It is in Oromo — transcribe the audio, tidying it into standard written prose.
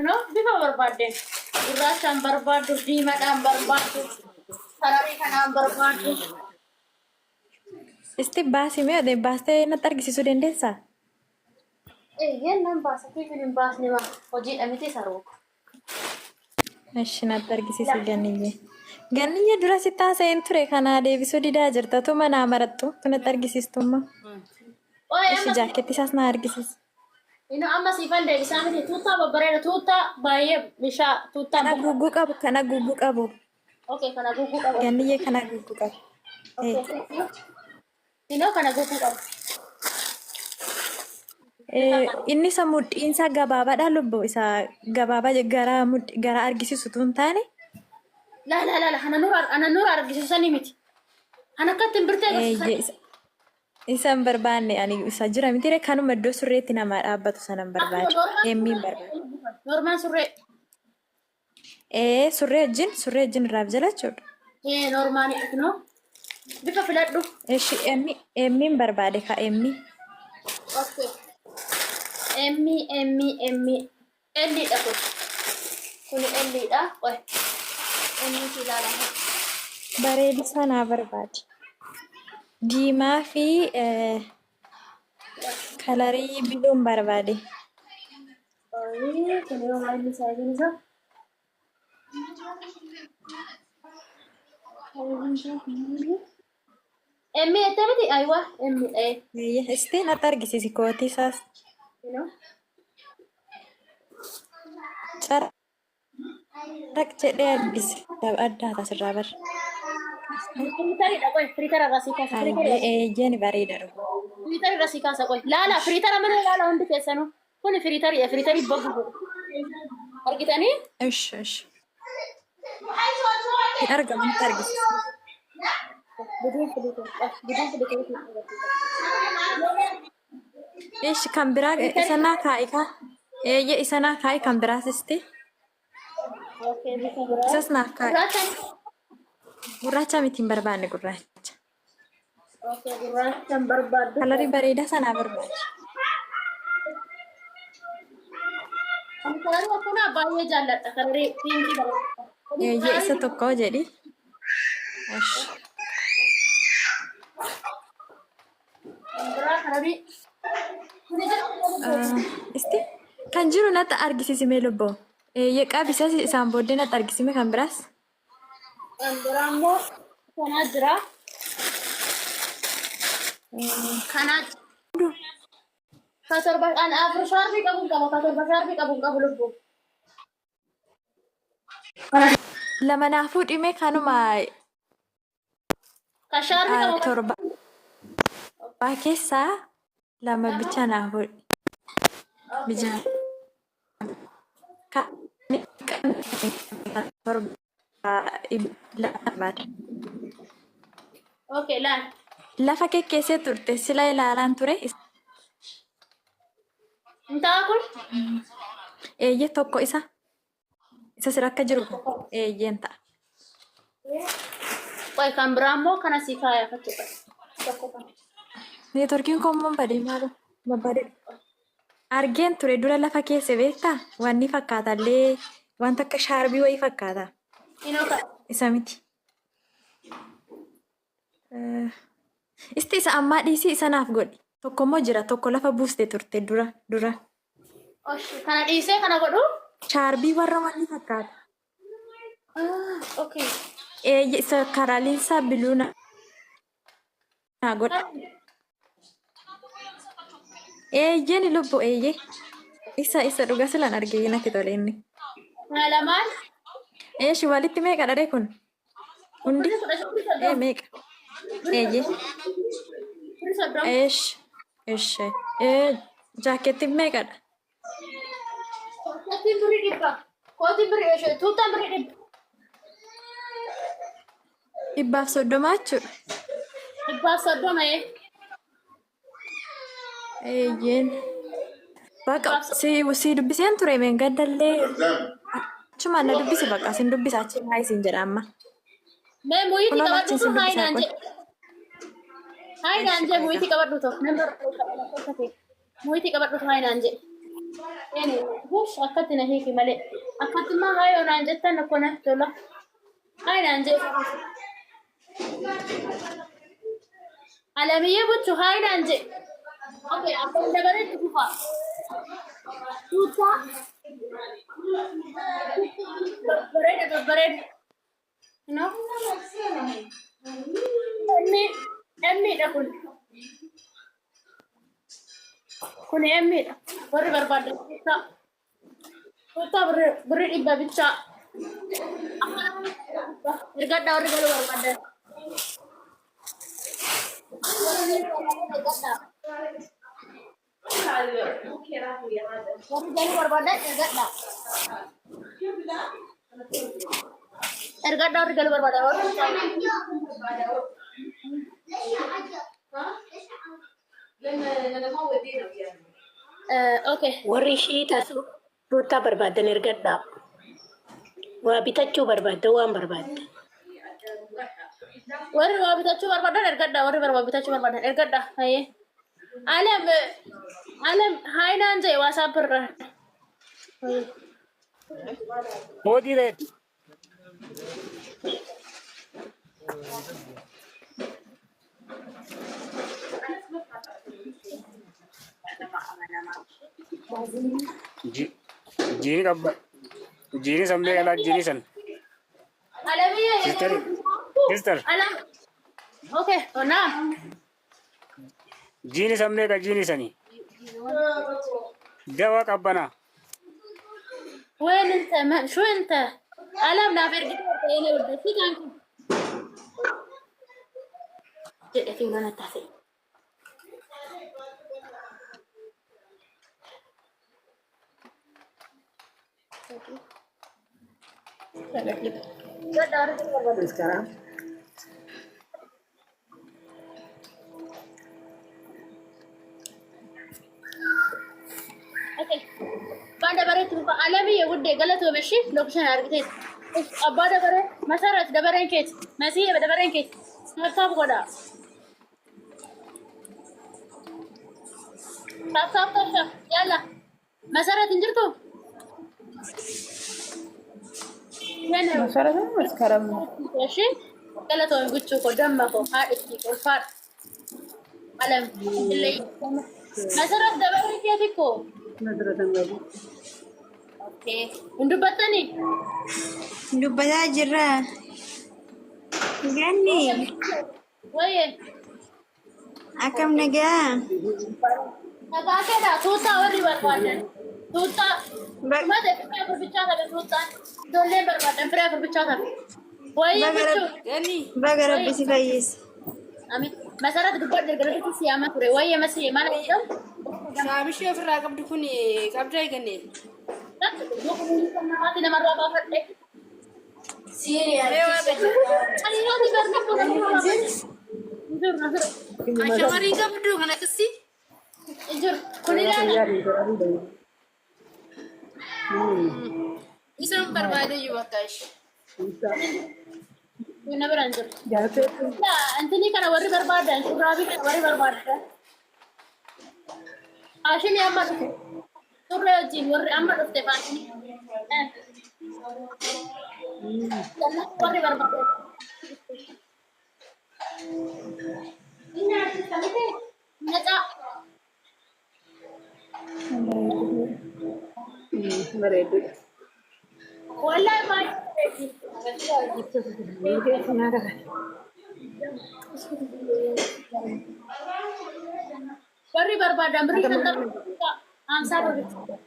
No, bifa barbaadde. Gurraachaan barbaaddu, diimaadhaan barbaaddu, sararii kanaan barbaaddu. Isti baasii mee ode baastee natti argisiisuu dandeessaa? Yennaan baasatti hin baasne maa hojiidha miti saruu. Ishi natti argisiisi Ganniyyee. Ganniyyee dura si taaseen ture kanaa deebisuu didaa jirta. Tuma naa marattu tu natti argisiistummaa. Ishi jaaketti isaas naa argisiisa. Ino amma siifan deebisaa miti tuuttaa babbareeda tuuttaa baay'ee bishaa tuuttaa. Kana gugguu qabu kana gugguu qabu. Okay, kana gugguu qabu. Ganniyyee kana gugguu qabu. Ino kana gugguu qabu. Inni isa mudhiinsa gabaabaadha lubbuu isaa gabaabaa gara argisiisu tun taane. La ana nuura argisiisanii miti. Ana akkatti birtee Isan barbaanne ani isa jira miti kanuma iddoo surreetti nama dhaabbatu sanan barbaade. Emmiin barbaade. Normaan surree. Surree wajjin irraaf jala jechuudha. Normaan no. Bifa filadhu. Emmiin barbaade ka emmi. Okay. Emmi. Elliidha kun. Kuni elliidha. Qoy. Emmi ilaalamu. Bareedisa naa barbaade. Diimaa fi kalarii biluun barbaade. Kuni yoo maalli saayitiin isaa? Emmi ettee miti aywa emmi Istiin natti argisiisi kootii isaas. Carraq jedhee argisi addaa asirraa bara. Firiitariidha qoy firiitara irraa sii kaasa. Eeyyeen bareeda dhufu. Firiitara irraa sii kaasa qoy. Laala firiitara mana laala hundi keessanuu. Kuni firiitariidha firiitarii bogu. Argitanii? Ish. Hin argamu natti argisiisa. Ishi kan biraa isanaa kaa'i ka. Isanaa kaa'i kan biraas isti. Isas naaf kaa'i. Gurraacha miti hin barbaanne gurraacha. Gurraachaan barbaaddu. Kalarii bareedaa sanaa barbaade. Kalarii akkanaa baay'ee jaalladha. Kalarii piinkii bareeda. Isa tokko jedhi. Isti kan jiru natti argisiisime lubboo. Qaabisa isaan booddee natti argisime kan biraas. Kan biraa immoo kanaa jira. Kanaa ka torba kan afur shaarbii qabuun qaba. Ka torba shaarbii qabuun qabu lubbuu. Lama naafuu dhimee kanuma Ka shaarbii qabu. torba keessaa lama bicha naafuu bijaa. Okay, laal. Lafa keessa turte sila ilaalaan ture. Intaa kun? Eeyyee tokko isa sira akka jiru eeyyeen ta'a. Qoy kan biraa immoo kana sii kaayafachuu qaba. Neetworkiin koommoon badee maalu babbadee. Argeen ture dura lafa keessa beektaa wanni fakkaatallee wanta akka shaarbii wayii fakkaata. Isa miti. Isti isa ammaa dhiisii isa naaf godhi. Tokkommoo jira tokko lafa buustee turte dura. Kana dhiisee kana godhu? Shaarbii warra wanni fakkaata. Okay. Isa karaaliinsaa biluu naa godha. Eeyyeen lubbu eeyyee. Isa dhuga silan argee natti tole inni. Lamaan? Eeshi walitti meeqa dharee kun? Hundi? Meeqa? Eeyyee. Eesh. Jaakettiin meeqadha? Jaakettiin birii dhibba. Kootiin birii tuutaan birii dhibba. 130 jechuudha. 130 Eeyyeen. Baqa si dubbiseen ture meen gaddallee. Achuma na dubbisi baqa sin dubbisa achi haa isin jedha amma. Mee muyitii qabadhutu haayinaan jedhe. Haayinaan jedhe muyitii qabadhutu. Muyitii qabadhutu haayinaan jedhe. يعني وش أكدنا هيك ملء أكد ما هاي أنا جتنا كنا تولا هاي نانجي على مية بتشو هاي نانجي أوكي أقول دبرت كوفا توتا بريد no أمي أقول كوني أمي بري برباد توتا بري إبا بيتشا إرجع داور إرجع برباد اوكي warri ishii tasu tuuttaa barbaadan ergadhaa waa bitachuu barbaadda waan barbaadde warri waa bitachuu barbaadan ergadhaa warri bitachuu barbaadan ergadhaa haye alam haynaan jee waasaap irra Modi रे जी जीनी कब जीनी समझे गला जीनी सन alamiya sister alam okay ona जीनी समझे का जीनी सनी दवा कब बना وين انت شو انت alam naafir gidda yana wadda fi kanku jedhe mana tafe sekarang okay banda bare tu alamiya wadde galato beshi lokacin argite abba da bare masarat da baren ket masiya da baren ket tap goda tap yalla masarat injirtu masalah apa sekarang ماشي قالت وين قلت لكم دمكم هادتي والفار علم اللي نزرت دبري كيفكو nazar tanggal اوكي وندبتني Dubbataa jirra. Ganni. وين Akkam nagaa. نقا كده توتا وري بربادن توتا Ba- ما ده كيف بتشاطر توتا دولي بربادن بريفر بتشاطر وين بتشو Baga rabbi si fayyise. امين مسارات قبل درجتي سيامه تري وين مسي ما نقدر Shaabishee ofirraa qabdu kun qabdaa eegannee. هاتي مرة بافرتك Ashamarii qabdu kana qissi. Isaan barbaade iyyuu bakka ishee. انتني كان وري بربادا شرابي كان وري بربادا عشان يا امر ترى جين وري امر استفاني وري بربادا نتا meredut والله ما وري بربادا مريض انت 50